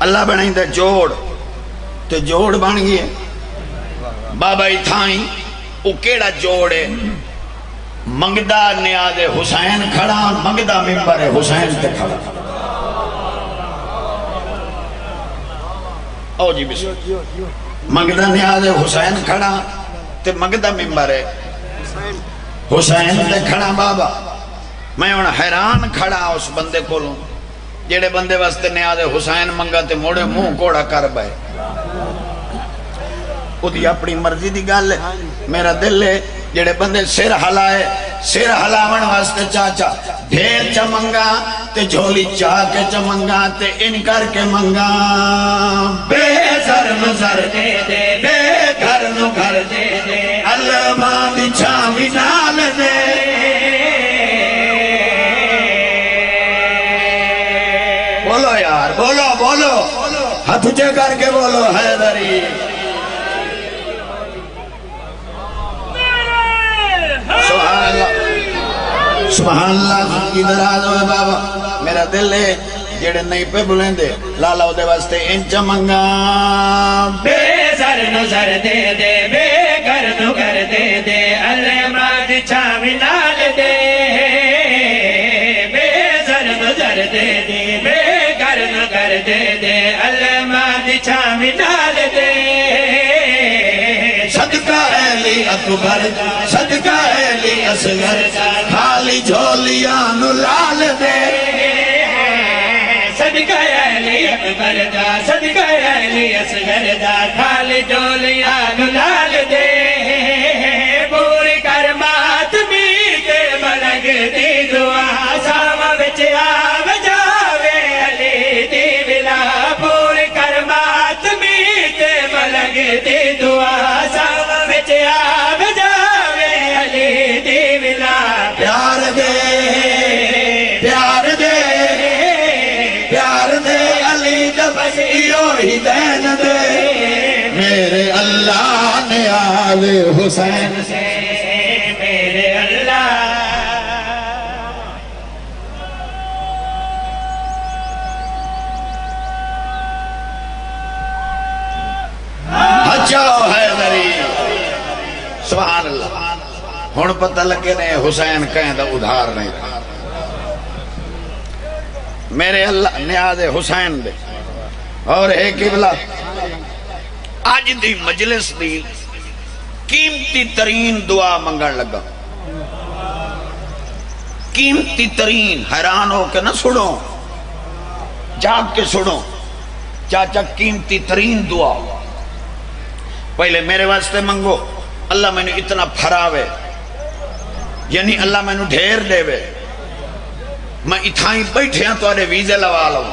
اللہ بنائی دے جوڑ تے جوڑ بن گئے بابا اتھائیں او کیڑا جوڑ ہے منگدہ نیاز حسین کھڑا منگدہ ممبر حسین تے کھڑا او جی بسم منگدہ نیاز حسین کھڑا تے منگدہ ممبر حسین تے کھڑا بابا میں ان حیران کھڑا اس بندے کو لوں جیڑے بندے واسطے نیاز حسین منگا تے موڑے منہ کوڑا کر بائے او دی اپنی مرضی دی گل ہے میرا دل ہے جیڑے بندے سر ہلائے سر ہلاون واسطے چاچا ڈھیر چا منگا تے جھولی چاہ کے چا منگا تے ان کر کے منگا بے سر نظر دے دے بے گھر نو گھر دے دے اللہ ماں دی چھاوی نال دے بولو یار بولو بولو ہاتھ اونچے کر کے بولو حیدری سبحان اللہ سبحان اللہ ادھر آ جاؤ بابا میرا دل ہے جڑے نہیں پہ بلیں دے لالا دے واسطے انچ منگا بے سر نظر دے دے بے گھر نو گھر دے دے اللہ ماد چھاوی نال دے بے سر نظر دے دے بے گھر نو گھر دے دے اللہ ماد چھاوی نال دے صدقہ علی اکبر صدقہ علی اصغر خالی جھولیاں لال دے صدقہ علی اکبر دا صدقہ علی اصغر دا خالی جھولیاں لال دے پوری کر ماتمی تے ملنگ دی دعا ساما بچ آو جاوے علی دی بلا پوری کر ماتمی تے ملنگ دی دعا ساما بچ آو جاوے علی دی بلا پیار دے پیار دے پیار دے علی دبس ایو ہی دین دے میرے اللہ نے آل حسین سے میرے اللہ بچاؤ حیدری سبحان اللہ ہون پتہ لگے نے حسین کہیں دا ادھار نہیں تھا میرے اللہ نیاز حسین دے اور ہے قبلہ آج دی مجلس دی قیمتی ترین دعا منگن لگا قیمتی ترین حیران ہو کے نہ سنو جاگ کے سنو چاچا قیمتی ترین دعا پہلے میرے واسطے منگو اللہ میں نے اتنا پھراوے یعنی اللہ میں نے ڈھیر دے وے میں اتھائیں بیٹھے ہیں تو آرے ویزے لوا لوں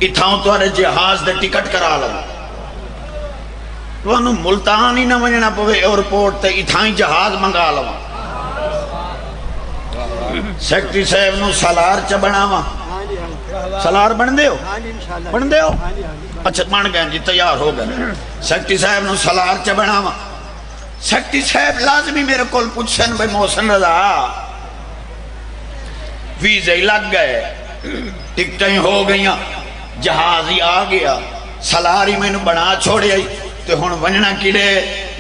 اتھاؤں تو آرے جہاز دے ٹکٹ کرا لوں تو انہوں ملتان ہی نہ منجنا پوے ایئرپورٹ تے اتھائیں جہاز منگا لوں سیکٹری صاحب نو سالار چا بناوا سالار بن دے ہو اچھا بن گئے جی تیار ہو گئے سیکٹری صاحب نو سالار چا بناوا سیکٹری صاحب لازمی میرے کول پوچھن بھائی محسن رضا ویزے لگ گئے ٹکٹیں ہو گئیاں جہاز ہی آ گیا سالار ہی میں نے بنا چھوڑے آئی تو ہون ونجنا کیڑے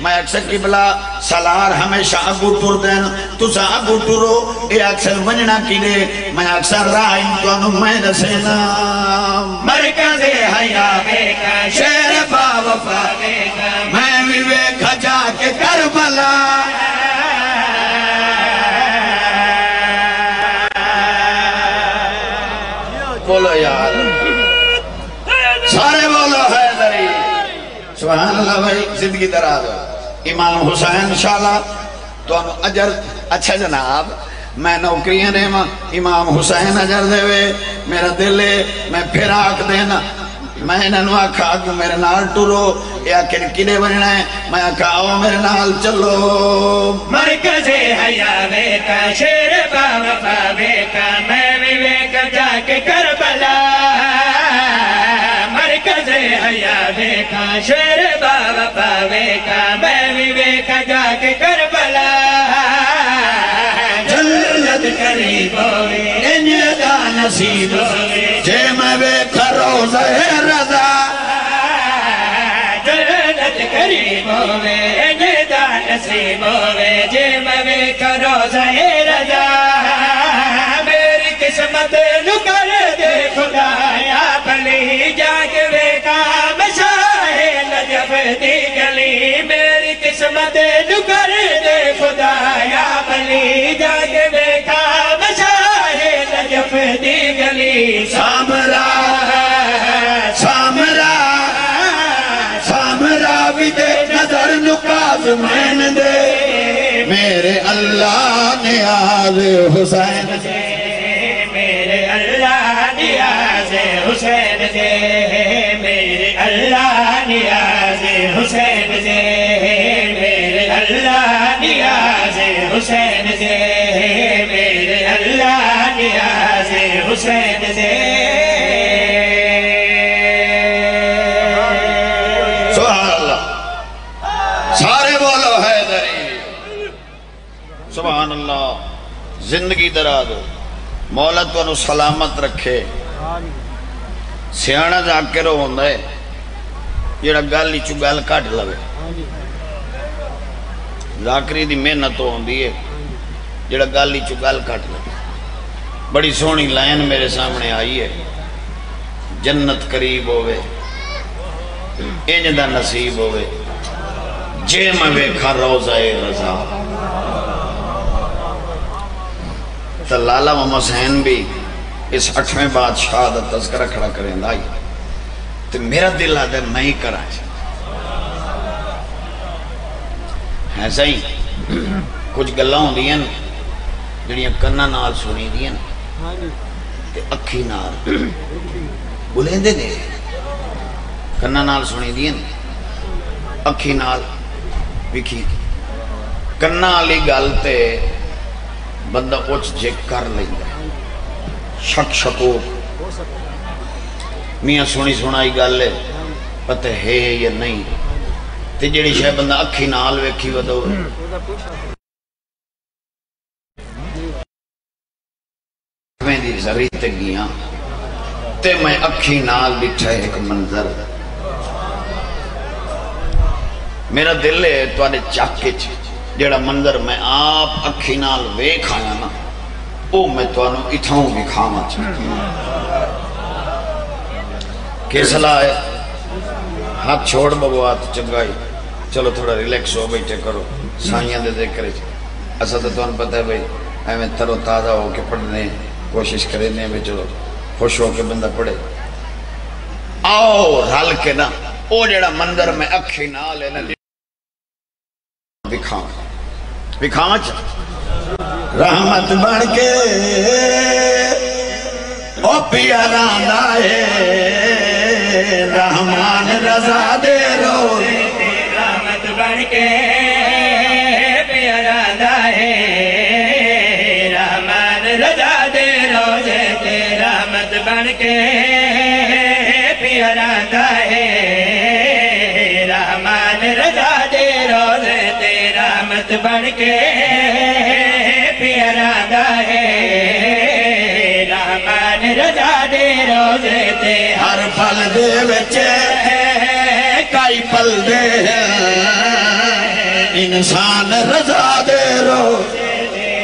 میں اکثر کی بلا سالار ہمیشہ اگو ٹور دین تو سا اگو ٹورو اے اکثر ونجنا کیڑے میں اکثر رائن تو انہوں میں دسینا مرکز حیابے کا شیر با وفا میں بھی ویکھا جا کے کربلا بولو یار سارے بولو حیدری سبحان اللہ بھائی زندگی دراز ہو امام حسین شالا تو انہوں اجر اچھا جناب میں نوکریاں دے ماں امام حسین اجر دے وے میرا دل ہے میں پھر آکھ دینا میں انہوں آکھا آگو میرے نال ٹورو یا کڑے بننا ہے میں آکھا آؤ میرے نال چلو مرکز حیابے کا شیر با وفا بے کا میں بھی ویکھا جا کے کربلا مرکز حیابے کا شیر با وفا بے کا میں بھی ویکھا جا کے کربلا جنت قریب ہوئے انجدہ نصیب ہوئے نصیب ہوئے جدا نصیب ہوئے جے میں کرو زہے رضا میری قسمت نکر دے خدایا بلی جاگ وے کام شاہ نجف دی گلی میری قسمت نکر دے خدایا بلی جاگ وے کام شاہ نجف دی گلی سامرا سامرا سامرا بھی دے نظر نکاز مین دے میرے اللہ نیاز حسین دے میرے اللہ نیاز حسین دے میرے اللہ نیاز حسین دے میرے اللہ نیاز حسین دے میرے اللہ نیاز حسین دے سبحان اللہ سارے بولو حیدری سبحان اللہ زندگی درا دو مولا تو سلامت رکھے سیانا ذاکر ہوندہ ہے جیڑا گل چو گل کٹ لوے ذاکری دی محنت ہوندی ہے جیڑا گل چو گل کٹ لوے بڑی سونی لائن میرے سامنے آئی ہے جنت قریب ہوئے انجدہ نصیب ہوئے جے میں ویکھا روزہ رضا تو لالا محمد حسین بھی اس 8ویں بادشاہ دا تذکرہ کھڑا کریں دائی تو میرا دل آدھے میں ہی کرا ایسا ہی کچھ گلہ ہوں دیا جڑیاں کنہ نال سنی دیا تے اکھی نال بلین دے دے کنہ نال سنی دیا اکھی نال بکھی کنہ علی گالتے بندہ اچھ جے کر لیں گے شک شکو میاں سونی سونائی گالے پتہ ہے یا نہیں تے جڑی شاہ بندہ اکھی نال ویکھی ودو میں دی زریت گیاں تے میں اکھی نال بٹھا ایک منظر میرا دل ہے تو آنے چاکے جیڑا منظر میں آپ اکھی نال ویکھ آیا نا او میں تو آنو اتھاؤں بھی کھاما کیسلا ہے ہاتھ چھوڑ بگوات چنگائی چلو تھوڑا ریلیکس ہو بیٹھے کرو سائیاں دے دے کرے ایسا تو آن پتہ ہے بھئی ایمیں تر و تازہ ہو کے پڑھنے کوشش کرنے میں چلو خوش ہو کے بندہ پڑھے آؤ رل کے نا او جیڑا منظر میں اکھی نال ہے نا بکھاما چاہ رحمت بڑھ کے او پیاران آئے رحمان رضا دے روزے رحمت بڑھ کے پیاران آئے رحمان رضا دے روزے تے رحمت بڑھ کے پیاران آئے رحمان رضا دے روزے تے رحمت بڑھ کے پیاران آئے رحمان رضا دے روزے تے ہر پل دے بچے کئی پل دے انسان رضا دے روزے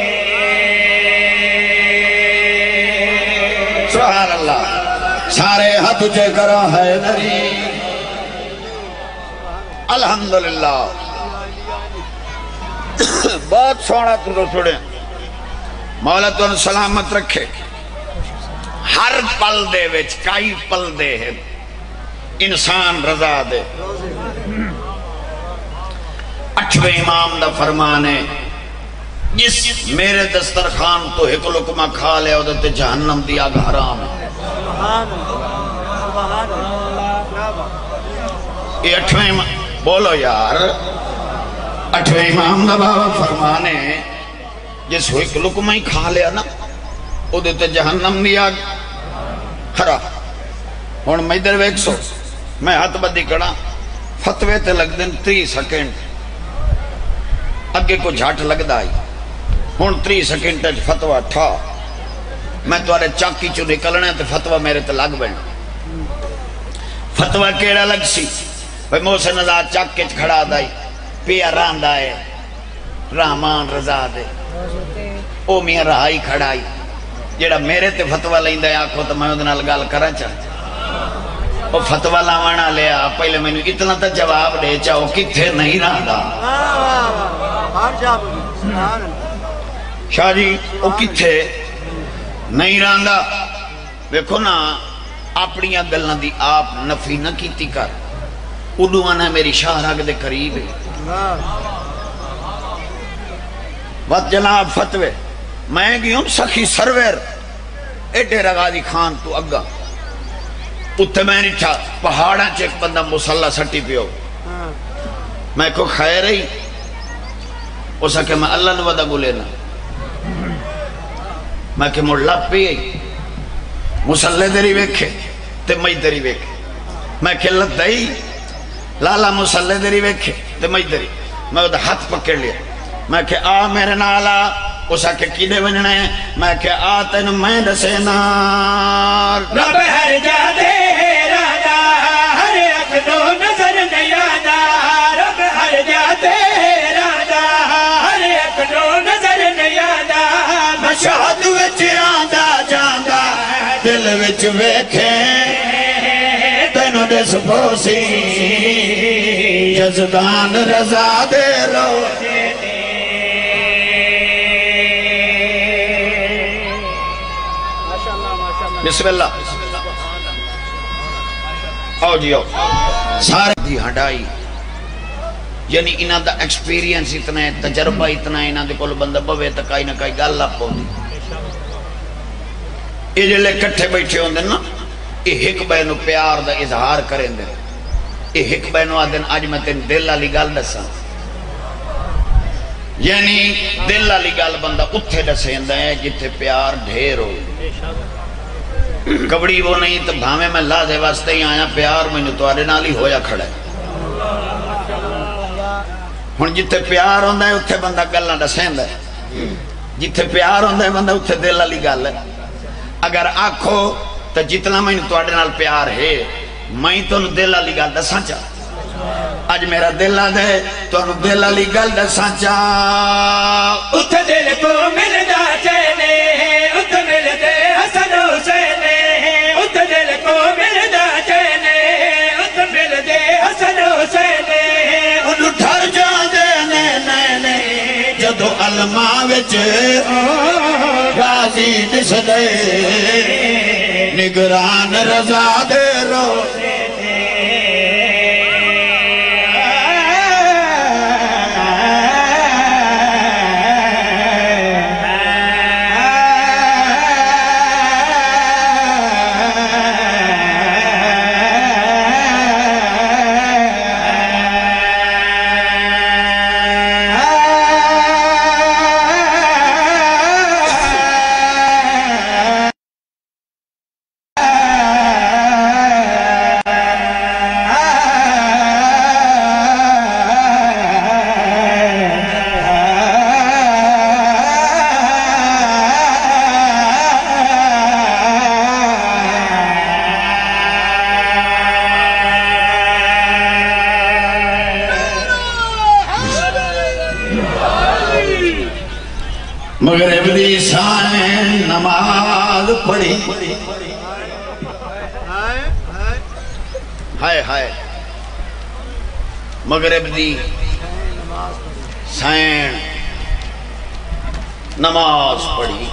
سبحان اللہ سارے ہاتھ تجھے کرا ہے نری الحمدللہ بہت سونا تو سنے مولا تو سلامت رکھے ہر پل دے وچ کئی پل دے ہے انسان رضا دے 8ویں امام دا فرمان ہے جس میرے دسترخوان تو ایک لقمہ کھا لے ادھر تے جہنم دی آگ حرام ہے یہ 8ویں امام بولو یار 8ویں امام دا بابا فرمانے جس ایک لقمہ ہی کھا لیا نا ادھر تے جہنم دی آگ حرام ہون میں ادھر ویک سو میں ہاتھ بدی کڑا فتوے تے لگ دن 3 سیکنڈ اگے کو جھاٹ لگ دائی ہون 3 سیکنڈ تج فتوہ ٹھا میں توارے چاکی چو نکلنے تے فتوہ میرے تے لگ بین فتوہ کیڑا لگ سی بھئی محسن آزاد چک کے کھڑا دائی پیا راندہ ہے رحمان رضا دے او میاں رہائی کھڑائی جیڑا میرے تے فتوہ لائندہ ہے آکھو تو میں ادھنا لگال کرا چاہتا او فتوہ لاوانا لیا پہلے میں نے اتنا تا جواب دے چاہو کتھے نہیں راندہ شاہ جی او کتھے نہیں راندہ دیکھو نا اپنیاں گلنا دی آپ نفی نہ کیتی کر اڈوانا میری شاہ راگ دے قریب ہے وقت جناب فتوے میں گی ہوں سخی سرور ایڈے رغازی خان تو اگا اتھے میں نہیں تھا پہاڑاں چیک بندہ مسلح سٹی پیو میں کو خیر ہی اس کہ میں اللہ نے ودا گو لینا میں کہ مڑ لپ پی مسلح دری ویکھے تے مئی دری ویکھے میں کہ لت دائی لالا مسلح دری ویکھے تے مئی دری میں ادھا ہاتھ پکڑ لیا میں کہ آ میرے نالا اسا کہ کینے وننے میں کہ آ تین میں دسینا رب ہر جا دے رادا ہر اکھنو نظر نیادا رب ہر جا دے رادا ہر اکھنو نظر نیادا مشہد وچ آندا جاندا دل وچ ویکھے تینو دس پوسی یزدان رضا دے رو بسم اللہ آؤ جی آؤ سارے دی ہڈائی یعنی انہاں دا ایکسپیرینس اتنا ہے تجربہ اتنا ہے انہاں دے کول بندہ بوے تا کائی نہ کائی گل آپ ہوندی یہ جلے کٹھے بیٹھے ہوندے نا یہ ایک بینو پیار دا اظہار کریں دے یہ ایک بینو آدن آج میں تین دل علی گل دسا یعنی دل علی گل بندہ اتھے دسیں دے جتھے پیار ڈھیر ہو کبڑی وہ نہیں تو بھامے میں اللہ دے واسطے ہی آیا پیار میں نے توارے نالی ہویا کھڑا ہے ہن جتھے پیار ہوندہ ہے اتھے بندہ گل نہ دسیں دے جتھے پیار ہوندہ ہے بندہ اتھے دل علی گل ہے اگر آکھو تو جتنا میں نے توارے نال پیار ہے میں تو دل علی گل دساں چاہ آج میرا دل آدھے تو دل علی گل دساں چاہ اتھے دل کو ملدا چینے اتھے ملدے حسن حسین اتھے دل کو ملدا چینے اتھے ملدے حسن حسین انہوں ٹھر جان دے نینے جدو علماء وچ غازی دس دے نگران رضا دے رو مغرب دی شان نماز پڑھی ہائے ہائے مغرب دی شان نماز پڑھی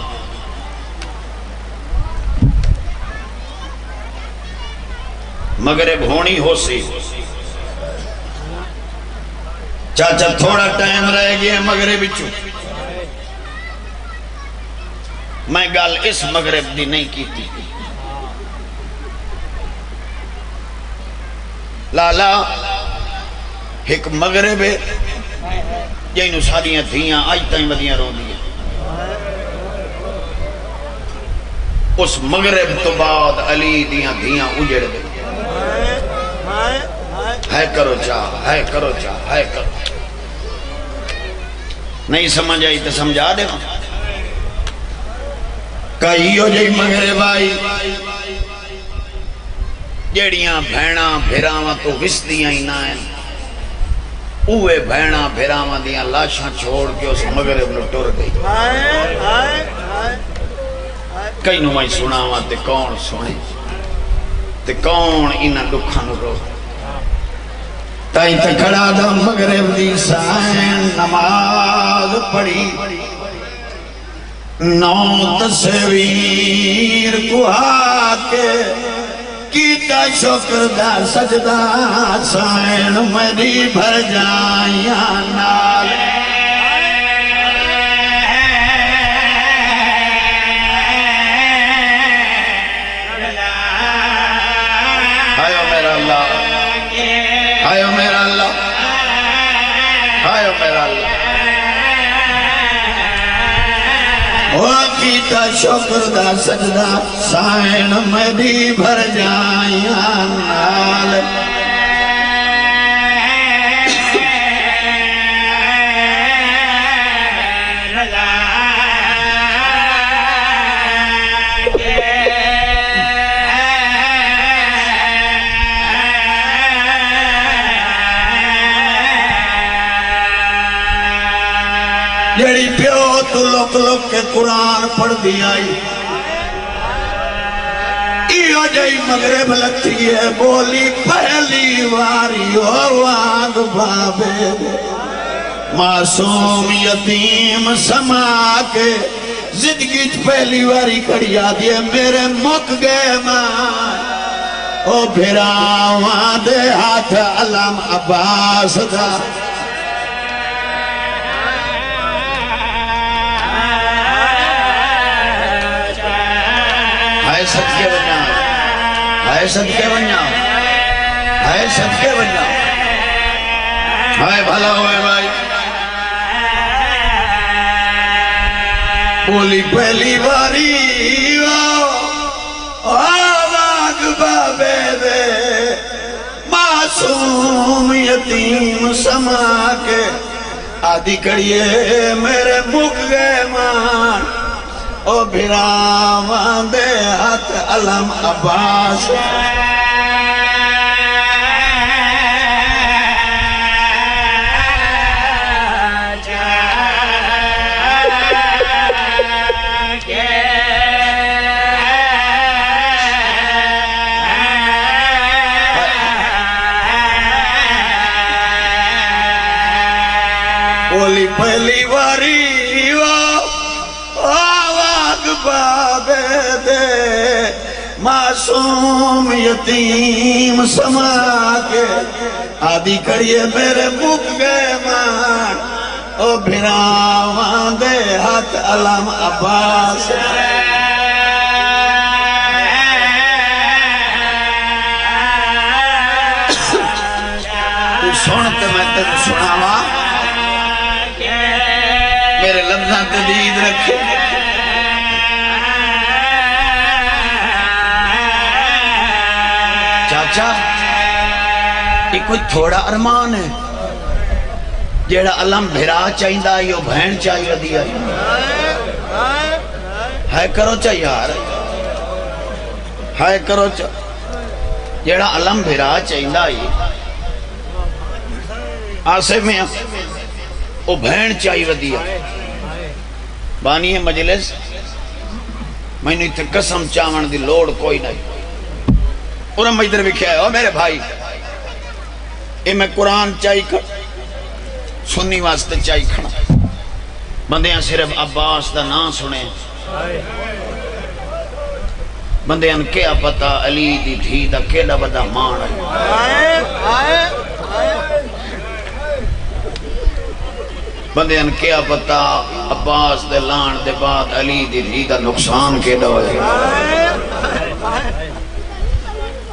مغرب ہونی ہو سی چاچا تھوڑا ٹائم رہ گیا مغرب چو میں گال اس مغرب دی نہیں کی تھی لالا ایک مغرب ہے جنہوں ساریاں دھیاں آج تائیں ودیاں رو دیا اس مغرب تو بعد علی دیاں دھیاں اجڑ دے ہے کرو چاہ ہے کرو چاہ ہے کرو نہیں سمجھ آئی تو سمجھا دے کئیو جی مغرب آئی جیڑیاں بھیڑاں بھیراواں تو وسدیاں ہی نہ ہیں اوے بھیڑاں بھیراواں دیاں لاشاں چھوڑ کے اس مغرب نو ٹر گئی کئی نو میں سناواں تے کون سنے تے کون انہاں دکھاں نو رو تائیں تے کھڑا دا مغرب دی سائن نماز پڑھی نو تصویر کو آکے کیتا شکر دا سجدہ سائن میری بھر جائیاں نال ہائیو میرا اللہ ہائیو میرا اللہ ہائیو میرا اللہ کیتا شکر دا سجدہ سائن میری بھر جائیاں نال جڑی پیو تو لوک لوک کے قرآن پڑھ دی آئی ایو جائی مغرب لگتی ہے بولی پہلی واری آواز بابے معصوم یتیم سما کے زندگی پہلی واری کڑی آدھی ہے میرے مک گئے ماں او بھراواں دے ہاتھ علم عباس دا صدقے بنیا ہائے صدقے بنیا ہائے صدقے بنیا ہائے بھلا ہوئے بھائی بولی پہلی باری آواز بابے دے معصوم یتیم سما کے آدھی کڑیے میرے مک گئے مان او بھراواں دے ہاتھ علم عباس بولی پہلی باری بابے دے معصوم یتیم سما کے آدھی کڑیے میرے مک گئے مان او بھراواں دے ہاتھ علم عباس تو سنتے میں تیرے سناوا میرے لفظاں تدید رکھے چاچا یہ کوئی تھوڑا ارمان ہے جیڑا علم بھرا چاہیندہ یہ بہن چاہیے دیا ہے کرو چاہ یار ہے کرو چاہ جیڑا علم بھرا چاہیندہ یہ آسے میں وہ بہن چاہیے دیا بانی ہے مجلس میں نے اتنے قسم چاون دی لوڑ کوئی نہیں اور ہم ادھر بھی کیا ہے میرے بھائی اے میں قرآن چاہی کھڑ سنی واسطے چاہی کھڑا بندیاں صرف عباس دا نام سنے بندیاں کیا پتا علی دی دھی دا کیڑا بدا مان ہے بندیاں کیا پتا عباس دے لان دے بعد علی دی دھی دا نقصان کیڑا ہوئے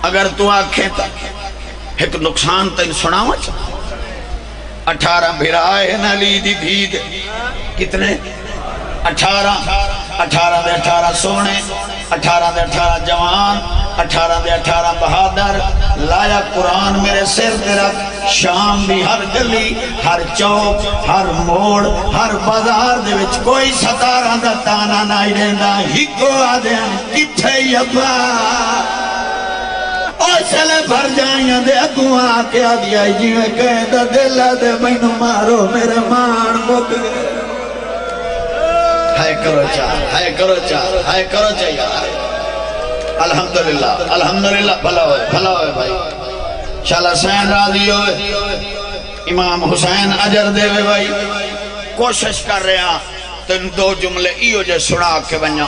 اگر تو آنکھیں تک ایک نقصان تین سناوا چاہتا 18 بھرائے ہیں علی دی دھید کتنے 18 دے 18 سونے 18 دے 18 جوان 18 دے 18 بہادر لایا قرآن میرے سر دے رکھ شام بھی ہر گلی ہر چوک ہر موڑ ہر بازار دے وچ کوئی 17 دا تانا نائی دیندہ ہی کو آدھیں کتھے یبا اسے بھر جائیں دے اگوں آکے آدیا جی میں کہیں دا دلہ دے مینو مارو میرے مان مک گئے ہائے کرو چاہ ہائے کرو چاہ ہائے کرو چاہ یار الحمدللہ الحمدللہ بھلا ہوئے بھائی شالا سین راضی ہوئے امام حسین عجر دے ہوئے بھائی کوشش کر رہا تین دو جملے ایو جے سنا کے بنیا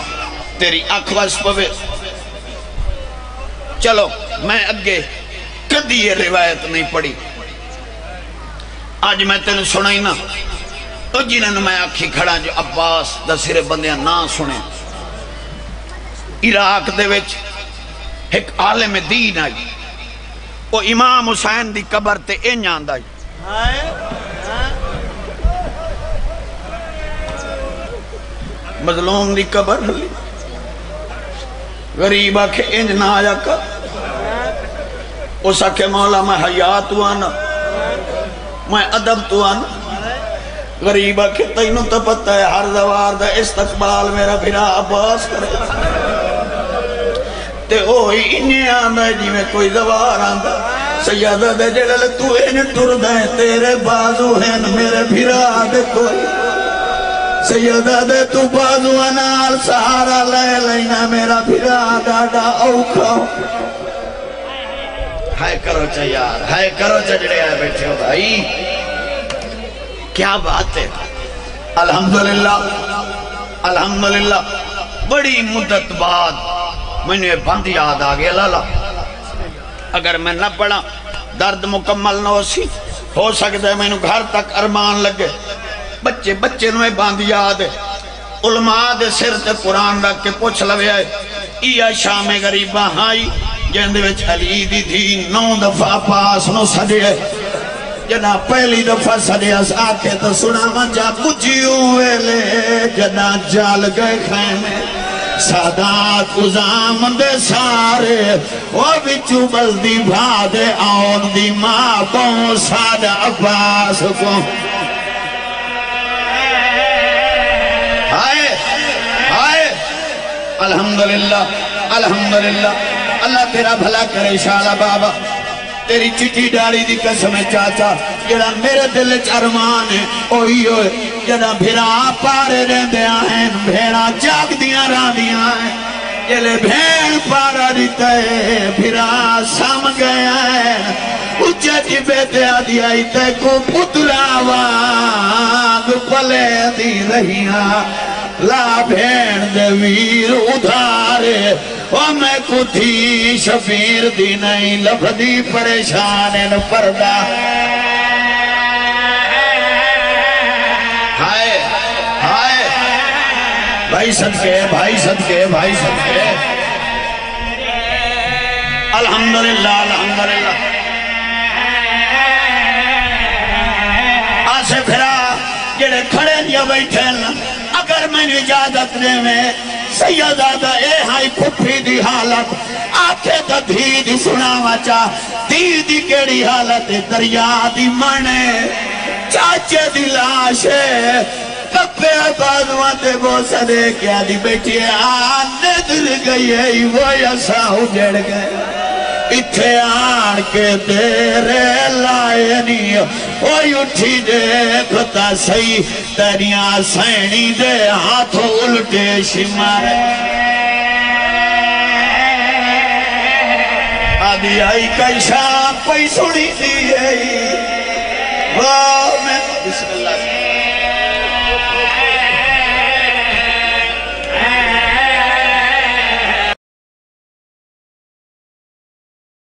تیری اکھوز پوے چلو میں اگے کدی یہ روایت نہیں پڑھی آج میں تین سنائی نا تو جنہوں میں آکھی کھڑا جو عباس دا سرے بندیاں نہ سنے عراق دے وچ ایک عالم دین آئی وہ امام حسین دی قبر تے این آند آئی مظلوم دی قبر لی غریب آکھے انج نہ آیا کر اس آکھے مولا میں حیات ہوا نا میں عدب تو آنا غریب آکھے تینوں تو پتہ ہے ہر دوار دا استقبال میرا بھرا عباس کرے تے اوہی انہیں آندہ جی میں کوئی دوار آندہ سیادہ دے جڑل تو انہیں ٹر دیں تیرے بازو ہیں میرے بھرا دے کوئی سیدہ دے تو بازو انال سہارا لے لینا میرا بھرا ڈاڈا اوکھا ہائے کرو چا یار ہائے کرو چا جڑے آئے بیٹھے ہو بھائی کیا بات ہے الحمدللہ الحمدللہ بڑی مدت بعد میں نے بند یاد آگیا لالا اگر میں نہ پڑھا درد مکمل نہ ہو سکتا ہے میں نے گھر تک ارمان لگے بچے نوے باندھ یاد ہے علماء دے سر تے قرآن رکھ کے پوچھ لوے آئے ایا شام غریبہ ہائی جہندے وچ علی دی تھی 9 دفعہ پاس نو سڑے جنا پہلی دفعہ سڑے اس آکے تو سنا منجا مجھیوں ویلے جنا جال گئے خیمے سادات ازام دے سارے وہ بچو بلدی بھادے آن دی ماں بہن سادہ عباس کو الحمدللہ الحمدللہ اللہ تیرا بھلا کرے شالا بابا تیری چٹی ڈاڑی دی قسم چاچا جڑا میرے دل چرمان ہے اوہی ہوئے جڑا بھیرا پارے رہندے آئیں بھیڑا جاگ دیاں ران دیاں ہیں جلے بھیڑ پارا دیتا ہے بھیرا سام گیا ہے اچھا جی بیتے آدھی آئی تے کو پتلا وانگ پلے دی رہیاں لا بھین دے ویر ادھارے وہ میں کو تھی شفیر دی نہیں لفظی پریشان ان پردہ ہائے ہائے بھائی صدقے بھائی صدقے بھائی صدقے الحمدللہ الحمدللہ آسے پھرا جڑے کھڑے دیا بیٹھے اگر میں نے اجازت دے میں سیدہ اے ہائی پھپی دی حالت آکھے تا دھی دی سناوا چاہ دی کیڑی حالت دریا دی مانے چاچے دی لاشے کپے بازوان دے بوسا دے کیا دی بیٹی آنے دل گئی ہے وہ ایسا اجڑ گئے اتھے آن کے تیرے لائے نہیں اوئی اٹھی دیکھتا سی تیریاں سینی دے ہاتھوں الٹے شمارے آدھی آئی کئی شام پئی سنی دی ہے وہ میں بسم اللہ